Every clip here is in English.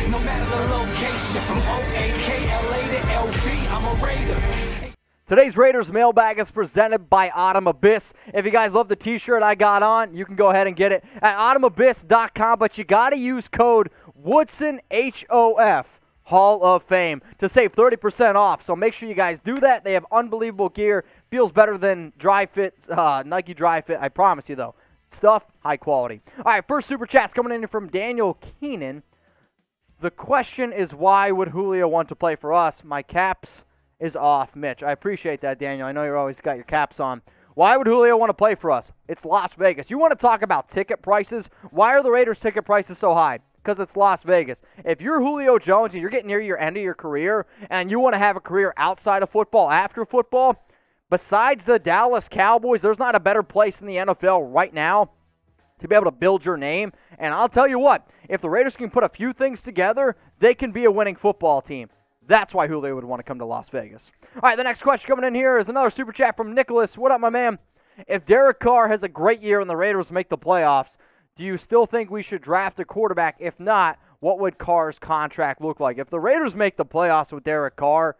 No matter the location, from O-A-K-L-A to LV, I'm a Raider. Today's Raiders Mailbag is presented by Autumn Abyss. If you guys love the t-shirt I got on, you can go ahead and get it at autumnabyss.com, but you got to use code Woodson, H-O-F, Hall of Fame, to save 30% off. So make sure you guys do that. They have unbelievable gear. Feels better than Nike Dry Fit, I promise you, though. Stuff, high quality. All right, first Super Chat's coming in from Daniel Keenan. The question is, why would Julio want to play for us? My caps is off, Mitch. I appreciate that, Daniel. I know you're always got your caps on. Why would Julio want to play for us? It's Las Vegas. You want to talk about ticket prices? Why are the Raiders' ticket prices so high? Because it's Las Vegas. If you're Julio Jones and you're getting near your end of your career and you want to have a career outside of football, after football, besides the Dallas Cowboys, there's not a better place in the NFL right now to be able to build your name. And I'll tell you what, if the Raiders can put a few things together, they can be a winning football team. That's why Julio would want to come to Las Vegas. All right, the next question coming in here is another Super Chat from Nicholas. What up, my man? If Derek Carr has a great year and the Raiders make the playoffs, do you still think we should draft a quarterback? If not, what would Carr's contract look like? If the Raiders make the playoffs with Derek Carr,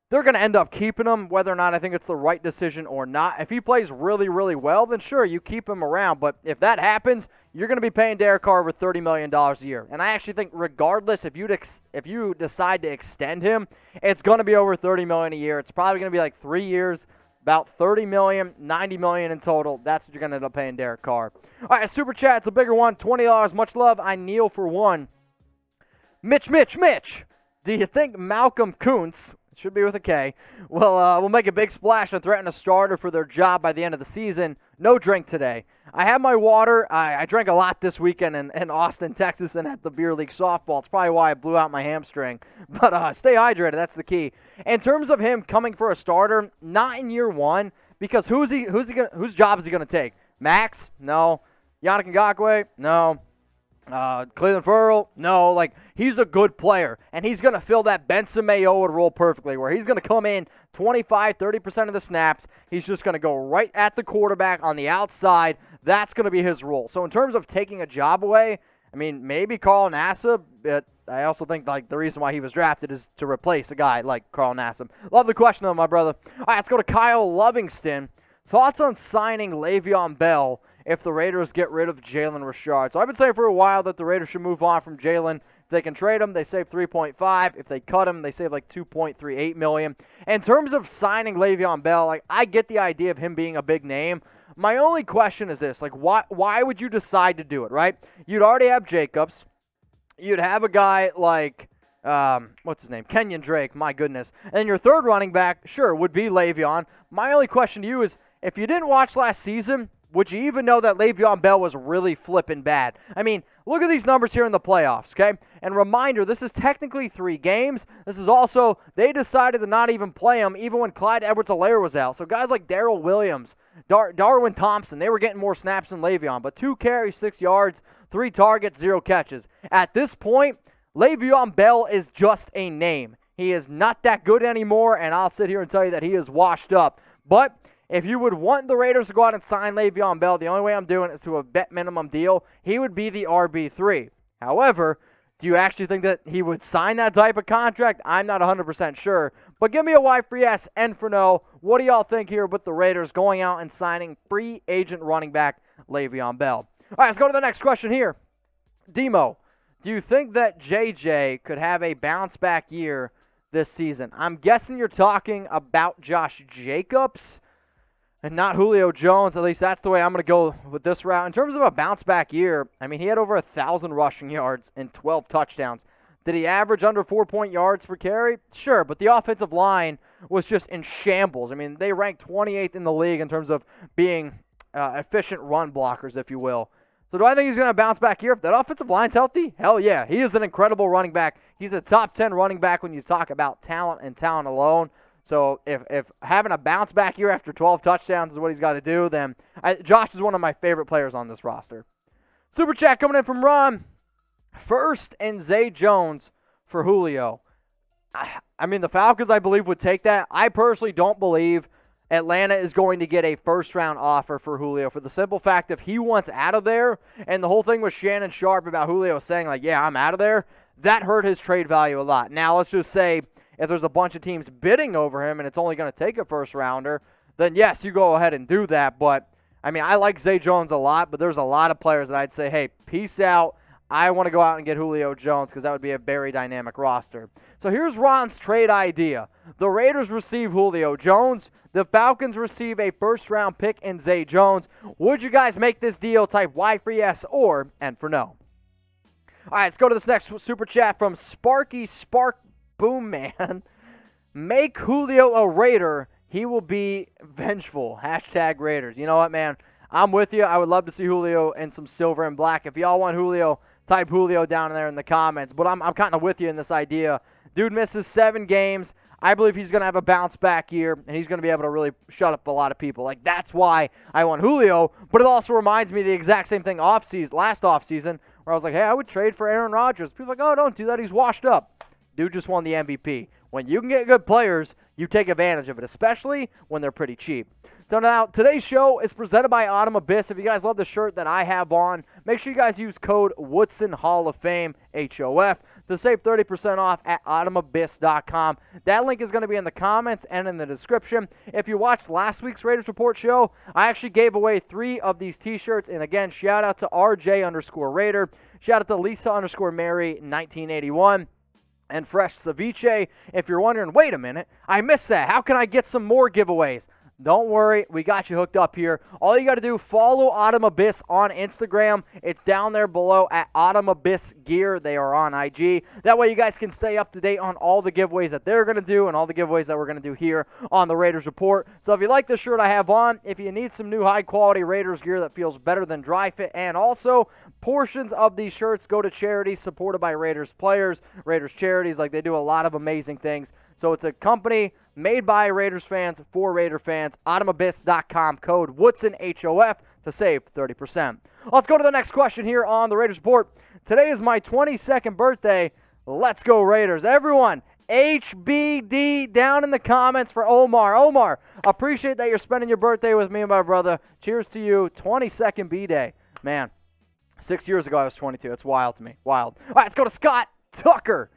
they're going to end up keeping him, whether or not I think it's the right decision or not. If he plays really, really well, then sure, you keep him around. But if that happens, you're going to be paying Derek Carr over $30 million a year. And I actually think regardless, if you decide to extend him, it's going to be over $30 million a year. It's probably going to be like 3 years, about $30 million, $90 million in total. That's what you're going to end up paying Derek Carr. All right, Super Chat, it's a bigger one, $20. Much love. I kneel for one. Mitch. Do you think Malcolm Koonce, should be with a K, will make a big splash and threaten a starter for their job by the end of the season? No drink today. I have my water. I drank a lot this weekend in Austin, Texas, and at the Beer League softball. It's probably why I blew out my hamstring. But stay hydrated. That's the key. In terms of him coming for a starter, not in year one, because whose job is he going to take? Max? No. Yannick Ngakoue? No. Cleveland Ferrell? No. Like, he's a good player, and he's going to fill that Benson Mayowa role perfectly, where he's going to come in 25, 30% of the snaps. He's just going to go right at the quarterback on the outside. That's going to be his role. So in terms of taking a job away, I mean, maybe Carl Nassib, but I also think like the reason why he was drafted is to replace a guy like Carl Nassib. Love the question, though, my brother. All right, let's go to Kyle Lovingston. Thoughts on signing Le'Veon Bell if the Raiders get rid of Jalen Richard? So I've been saying for a while that the Raiders should move on from Jalen. If they can trade him, they save $3.5. If they cut him, they save like $2.38 million. In terms of signing Le'Veon Bell, like, I get the idea of him being a big name. My only question is this, like, why would you decide to do it, right? You'd already have Jacobs. You'd have a guy like, what's his name? Kenyon Drake, my goodness. And then your third running back, sure, would be Le'Veon. My only question to you is, if you didn't watch last season, would you even know that Le'Veon Bell was really flipping bad? I mean, look at these numbers here in the playoffs, okay? And reminder, this is technically 3 games. This is also, they decided to not even play him even when Clyde Edwards-Helaire was out. So guys like Darrell Williams, Darwin Thompson, they were getting more snaps than Le'Veon. But 2 carries, 6 yards, 3 targets, 0 catches. At this point, Le'Veon Bell is just a name. He is not that good anymore, and I'll sit here and tell you that he is washed up. But if you would want the Raiders to go out and sign Le'Veon Bell, the only way I'm doing it is to a bet minimum deal. He would be the RB3. However, do you actually think that he would sign that type of contract? I'm not 100% sure. But give me a Y for yes, N for no. What do y'all think here with the Raiders going out and signing free agent running back Le'Veon Bell? All right, let's go to the next question here. Demo, do you think that JJ could have a bounce-back year this season? I'm guessing you're talking about Josh Jacobs and not Julio Jones. At least that's the way I'm going to go with this route. In terms of a bounce-back year, I mean, he had over 1,000 rushing yards and 12 touchdowns. Did he average under 4 yards per carry? Sure, but the offensive line was just in shambles. I mean, they ranked 28th in the league in terms of being efficient run blockers, if you will. So do I think he's going to bounce back here? If that offensive line's healthy, hell yeah. He is an incredible running back. He's a top 10 running back when you talk about talent and talent alone. So if having a bounce back year after 12 touchdowns is what he's got to do, then Josh is one of my favorite players on this roster. Super chat coming in from Ron. First and Zay Jones for Julio. I mean, the Falcons, I believe, would take that. I personally don't believe Atlanta is going to get a first-round offer for Julio for the simple fact if he wants out of there, and the whole thing with Shannon Sharp about Julio saying, like, yeah, I'm out of there, that hurt his trade value a lot. Now, let's just say if there's a bunch of teams bidding over him and it's only going to take a first-rounder, then yes, you go ahead and do that. But, I mean, I like Zay Jones a lot, but there's a lot of players that I'd say, hey, peace out. I want to go out and get Julio Jones because that would be a very dynamic roster. So here's Ron's trade idea. The Raiders receive Julio Jones. The Falcons receive a first-round pick in Zay Jones. Would you guys make this deal? Type Y for yes or N for no. All right, let's go to this next super chat from Sparky Spark Boom Man. Make Julio a Raider. He will be vengeful. Hashtag Raiders. You know what, man? I'm with you. I would love to see Julio in some silver and black. If y'all want Julio, type Julio down there in the comments. But I'm kind of with you in this idea. Dude misses 7 games. I believe he's going to have a bounce-back year, and he's going to be able to really shut up a lot of people. Like, that's why I want Julio. But it also reminds me of the exact same thing last offseason, where I was like, hey, I would trade for Aaron Rodgers. People are like, oh, don't do that. He's washed up. Dude just won the MVP. When you can get good players, you take advantage of it, especially when they're pretty cheap. So now, today's show is presented by Autumn Abyss. If you guys love the shirt that I have on, make sure you guys use code Woodson Hall of Fame, HOF, to save 30% off at autumnabyss.com. That link is going to be in the comments and in the description. If you watched last week's Raiders Report show, I actually gave away 3 of these t-shirts. And again, shout out to RJ_Raider. Shout out to Lisa_Mary 1981. And Fresh Ceviche. If you're wondering, wait a minute, I missed that. How can I get some more giveaways? Don't worry, we got you hooked up here. All you got to do, follow Autumn Abyss on Instagram. It's down there below at Autumn Abyss Gear. They are on IG. That way you guys can stay up to date on all the giveaways that they're going to do and all the giveaways that we're going to do here on the Raiders Report. So if you like the shirt I have on, if you need some new high-quality Raiders gear that feels better than dry fit, and also portions of these shirts go to charities supported by Raiders players, Raiders charities. Like, they do a lot of amazing things. So it's a company made by Raiders fans for Raider fans. AutumnAbyss.com, code Woodson, HOF, to save 30%. Let's go to the next question here on the Raiders Report. Today is my 22nd birthday. Let's go Raiders. Everyone, HBD down in the comments for Omar. Omar, appreciate that you're spending your birthday with me and my brother. Cheers to you. 22nd B-Day. Man, 6 years ago I was 22. It's wild to me. Wild. All right, let's go to Scott Tucker.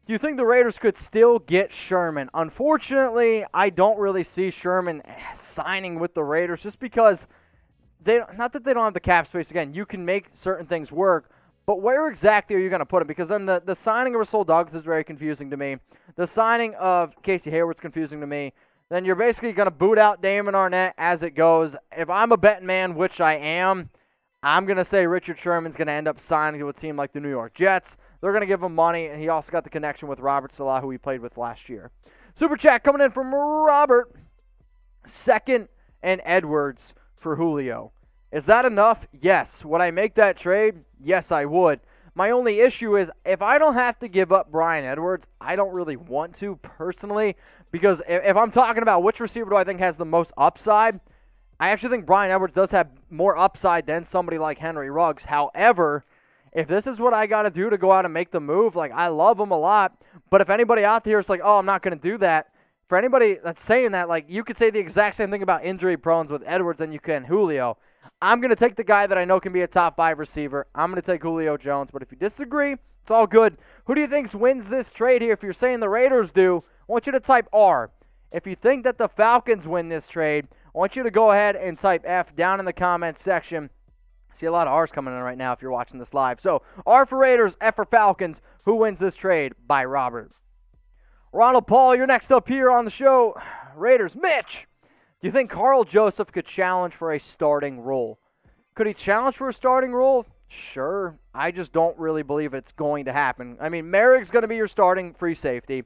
Do you think the Raiders could still get Sherman? Unfortunately, I don't really see Sherman signing with the Raiders just because not that they don't have the cap space. Again, you can make certain things work, but where exactly are you going to put him? Because then the signing of Rasul Douglas is very confusing to me. The signing of Casey Hayward's confusing to me. Then you're basically going to boot out Damon Arnett as it goes. If I'm a betting man, which I am, I'm going to say Richard Sherman's going to end up signing to a team like the New York Jets. They're going to give him money, and he also got the connection with Robert Salah, who he played with last year. Super chat coming in from Robert. 2nd and Edwards for Julio. Is that enough? Yes. Would I make that trade? Yes, I would. My only issue is if I don't have to give up Bryan Edwards, I don't really want to personally, because if I'm talking about which receiver do I think has the most upside, I actually think Bryan Edwards does have more upside than somebody like Henry Ruggs. However, if this is what I got to do to go out and make the move, like, I love him a lot, but if anybody out there is like, oh, I'm not going to do that, for anybody that's saying that, like, you could say the exact same thing about injury prones with Edwards than you can Julio. I'm going to take the guy that I know can be a top 5 receiver. I'm going to take Julio Jones, but if you disagree, it's all good. Who do you think wins this trade here? If you're saying the Raiders do, I want you to type R. If you think that the Falcons win this trade, I want you to go ahead and type F down in the comments section. I see a lot of R's coming in right now if you're watching this live. So, R for Raiders, F for Falcons. Who wins this trade? By Robert. Ronald Paul, you're next up here on the show. Raiders, Mitch. Do you think Karl Joseph could challenge for a starting role? Could he challenge for a starting role? Sure. I just don't really believe it's going to happen. I mean, Merrick's going to be your starting free safety.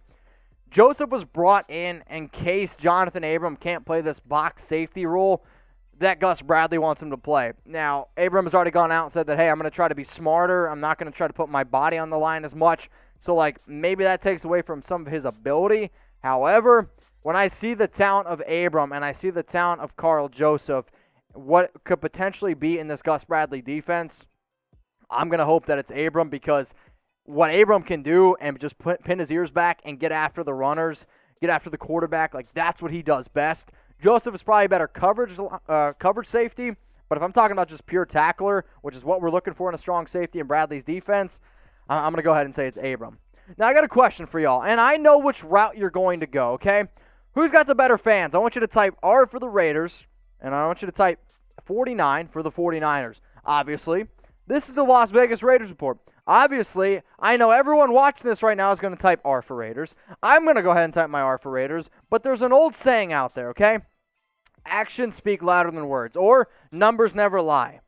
Joseph was brought in case Jonathan Abram can't play this box safety role that Gus Bradley wants him to play. Now, Abram has already gone out and said that, hey, I'm going to try to be smarter. I'm not going to try to put my body on the line as much. So, like, maybe that takes away from some of his ability. However, when I see the talent of Abram and I see the talent of Karl Joseph, what could potentially be in this Gus Bradley defense, I'm going to hope that it's Abram, because what Abram can do and just pin his ears back and get after the runners, get after the quarterback, like, that's what he does best. Joseph is probably better coverage safety, but if I'm talking about just pure tackler, which is what we're looking for in a strong safety in Bradley's defense, I'm going to go ahead and say it's Abram. Now, I got a question for y'all, and I know which route you're going to go, okay? Who's got the better fans? I want you to type R for the Raiders, and I want you to type 49 for the 49ers. Obviously, this is the Las Vegas Raiders report. Obviously, I know everyone watching this right now is going to type R for Raiders. I'm going to go ahead and type my R for Raiders, but there's an old saying out there, okay? Actions speak louder than words, or numbers never lie.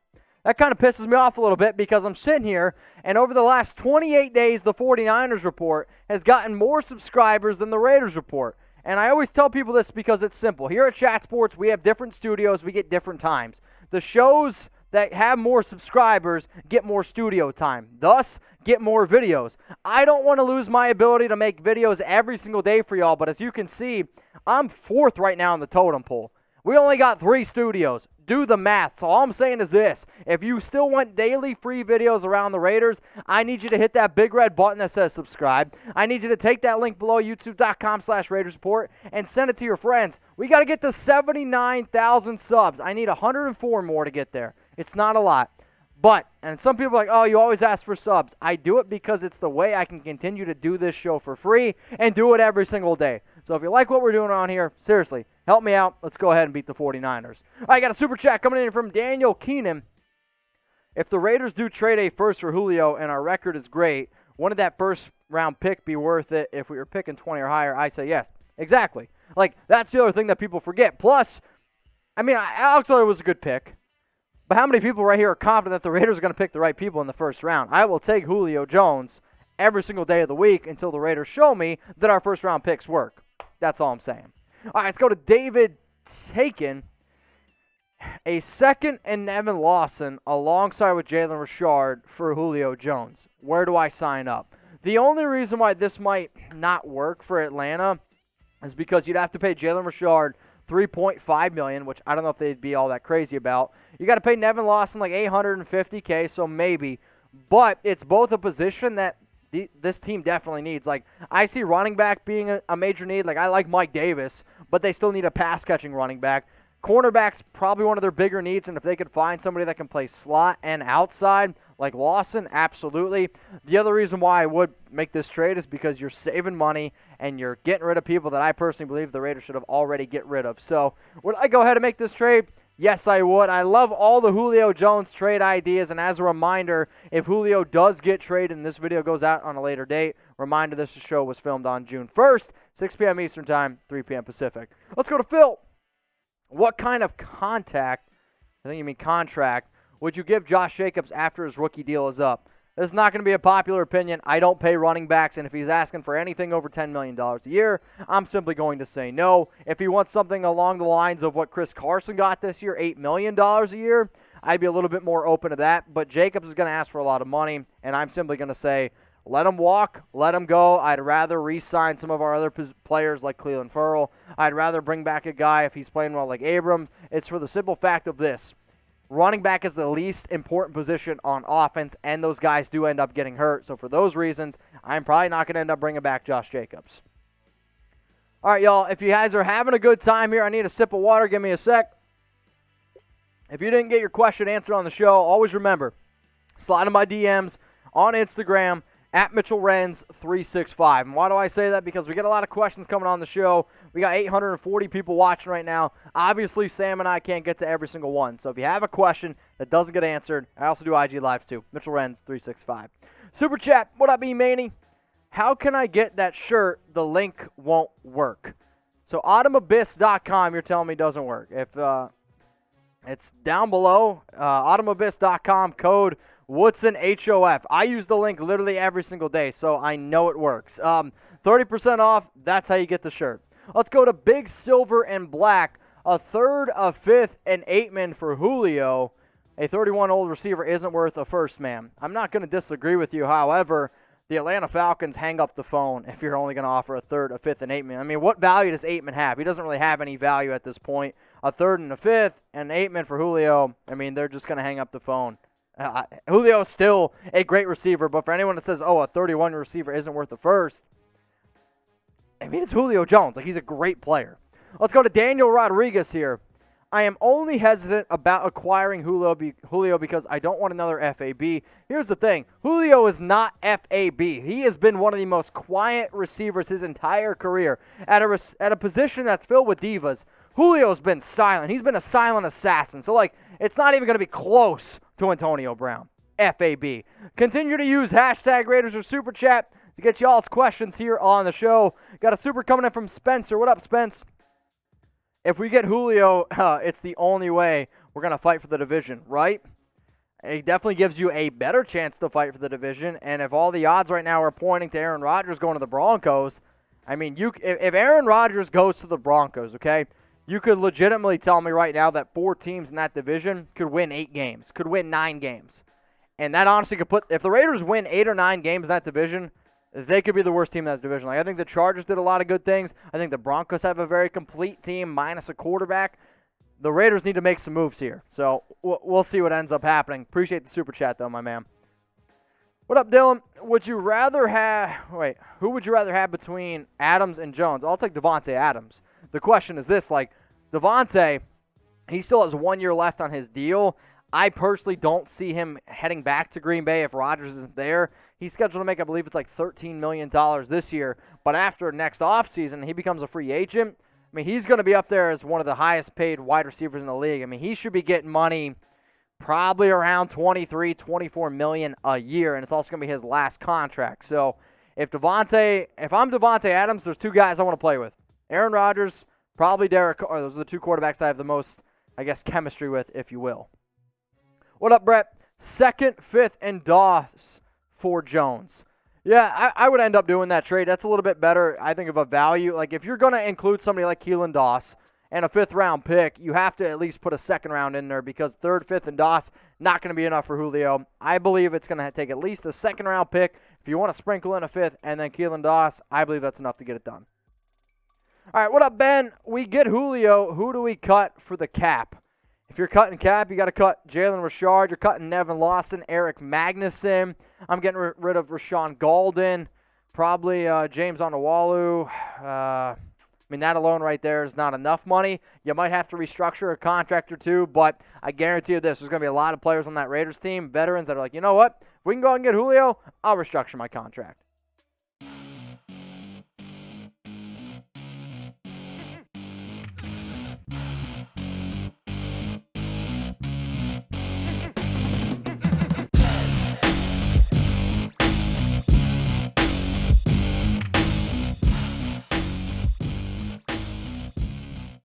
That kind of pisses me off a little bit because I'm sitting here, and over the last 28 days, the 49ers report has gotten more subscribers than the Raiders report. And I always tell people this because it's simple. Here at Chat Sports, we have different studios. We get different times. The shows that have more subscribers get more studio time, thus get more videos. I don't want to lose my ability to make videos every single day for y'all, but as you can see, I'm 4th right now in the totem pole. We only got 3 studios. Do the math. So all I'm saying is this. If you still want daily free videos around the Raiders, I need you to hit that big red button that says subscribe. I need you to take that link below, youtube.com/Raiders Report, and send it to your friends. We got to get to 79,000 subs. I need 104 more to get there. It's not a lot. But, and some people are like, oh, you always ask for subs. I do it because it's the way I can continue to do this show for free and do it every single day. So if you like what we're doing on here, seriously, help me out. Let's go ahead and beat the 49ers. All right, got a super chat coming in from Daniel Keenan. If the Raiders do trade a first for Julio and our record is great, wouldn't that first round pick be worth it if we were picking 20 or higher? I say yes. Exactly. Like, that's the other thing that people forget. Plus, I mean, Alex Miller was a good pick. But how many people right here are confident that the Raiders are going to pick the right people in the first round? I will take Julio Jones every single day of the week until the Raiders show me that our first-round picks work. That's all I'm saying. All right, let's go to David Taken. A second and Nevin Lawson alongside with Jalen Richard for Julio Jones. Where do I sign up? The only reason why this might not work for Atlanta is because you'd have to pay Jalen Richard $3.5 million, which I don't know if they'd be all that crazy about. You got to pay Nevin Lawson like $850K, so maybe. But it's both a position that this team definitely needs. Like, I see running back being a major need. Like, I like Mike Davis, but they still need a pass-catching running back. Cornerback's probably one of their bigger needs, and if they could find somebody that can play slot and outside, like Lawson, absolutely. The other reason why I would make this trade is because you're saving money and you're getting rid of people that I personally believe the Raiders should have already get rid of. So would I go ahead and make this trade? Yes, I would. I love all the Julio Jones trade ideas, and as a reminder, if Julio does get traded and this video goes out on a later date, reminder this show was filmed on June 1st, 6 p.m. Eastern Time, 3 p.m. Pacific. Let's go to Phil. What kind of contract would you give Josh Jacobs after his rookie deal is up? This is not going to be a popular opinion. I don't pay running backs, and if he's asking for anything over $10 million a year, I'm simply going to say no. If he wants something along the lines of what Chris Carson got this year, $8 million a year, I'd be a little bit more open to that. But Jacobs is going to ask for a lot of money, and I'm simply going to say, let him walk, let him go. I'd rather re-sign some of our other players like Cleveland Ferrell. I'd rather bring back a guy if he's playing well like Abrams. It's for the simple fact of this. Running back is the least important position on offense, and those guys do end up getting hurt. So for those reasons, I'm probably not going to end up bringing back Josh Jacobs. All right, y'all, if you guys are having a good time here, I need a sip of water. Give me a sec. If you didn't get your question answered on the show, always remember, slide in my DMs on Instagram, at Mitchell Renz 365. And why do I say that? Because we get a lot of questions coming on the show. We got 840 people watching right now. Obviously, Sam and I can't get to every single one. So if you have a question that doesn't get answered, I also do IG Lives too. Mitchell Renz 365. Super chat, what up, E-Maney? How can I get that shirt? The link won't work. So automabyss.com, you're telling me doesn't work. If it's down below, automabyss.com, code Woodson HOF. I use the link literally every single day, so I know it works. 30% off, that's how you get the shirt. Let's go to Big Silver and Black. A third, a fifth, and 8-man for Julio. A 31-old receiver isn't worth a first man. I'm not going to disagree with you. However, the Atlanta Falcons hang up the phone if you're only going to offer a third, a fifth, and 8-man. I mean, what value does 8-man have? He doesn't really have any value at this point. A third and a fifth, and 8-man for Julio, I mean, they're just going to hang up the phone. Julio is still a great receiver, but for anyone that says, oh, a 31 receiver isn't worth the first, I mean, it's Julio Jones. Like, he's a great player. Let's go to Daniel Rodriguez here. I am only hesitant about acquiring Julio because I don't want another FAB. Here's the thing. Julio is not FAB. He has been one of the most quiet receivers his entire career. At a position that's filled with divas, Julio's been silent. He's been a silent assassin. So, it's not even going to be close to Antonio Brown. FAB. Continue to use hashtag Raiders or Super Chat to get y'all's questions here on the show. Got a super coming in from Spencer. What up, Spence? If we get Julio, it's the only way we're going to fight for the division, right? It definitely gives you a better chance to fight for the division. And if all the odds right now are pointing to Aaron Rodgers going to the Broncos, I mean, if Aaron Rodgers goes to the Broncos, okay, you could legitimately tell me right now that 4 teams in that division could win 8 games, could win 9 games. And that honestly could if the Raiders win 8 or 9 games in that division, they could be the worst team in that division. I think the Chargers did a lot of good things. I think the Broncos have a very complete team minus a quarterback. The Raiders need to make some moves here. So we'll see what ends up happening. Appreciate the super chat, though, my man. What up, Dylan? Who would you rather have between Adams and Jones? I'll take Davante Adams. The question is this, Davante, he still has 1 year left on his deal. I personally don't see him heading back to Green Bay if Rodgers isn't there. He's scheduled to make, I believe it's $13 million this year. But after next offseason, he becomes a free agent. I mean, he's going to be up there as one of the highest paid wide receivers in the league. I mean, he should be getting money probably around $23-24 million a year, and it's also going to be his last contract. So if I'm Davante Adams, there's 2 guys I want to play with. Aaron Rodgers, probably Derek Carr. Those are the 2 quarterbacks I have the most, chemistry with, if you will. What up, Brett? 2nd, 5th, and Doss for Jones. Yeah, I would end up doing that trade. That's a little bit better, I think, of a value. If you're going to include somebody like Keelan Doss and a 5th-round pick, you have to at least put a 2nd round in there because 3rd, 5th, and Doss not going to be enough for Julio. I believe it's going to take at least a 2nd-round pick. If you want to sprinkle in a 5th and then Keelan Doss, I believe that's enough to get it done. All right, what up, Ben? We get Julio. Who do we cut for the cap? If you're cutting cap, you got to cut Jalen Richard. You're cutting Nevin, Lawson, Eric Magnuson. I'm getting rid of Rashawn Golden. Probably James Onawalu. That alone right there is not enough money. You might have to restructure a contract or 2, but I guarantee you this. There's going to be a lot of players on that Raiders team, veterans, that are like, you know what? If we can go out and get Julio, I'll restructure my contract.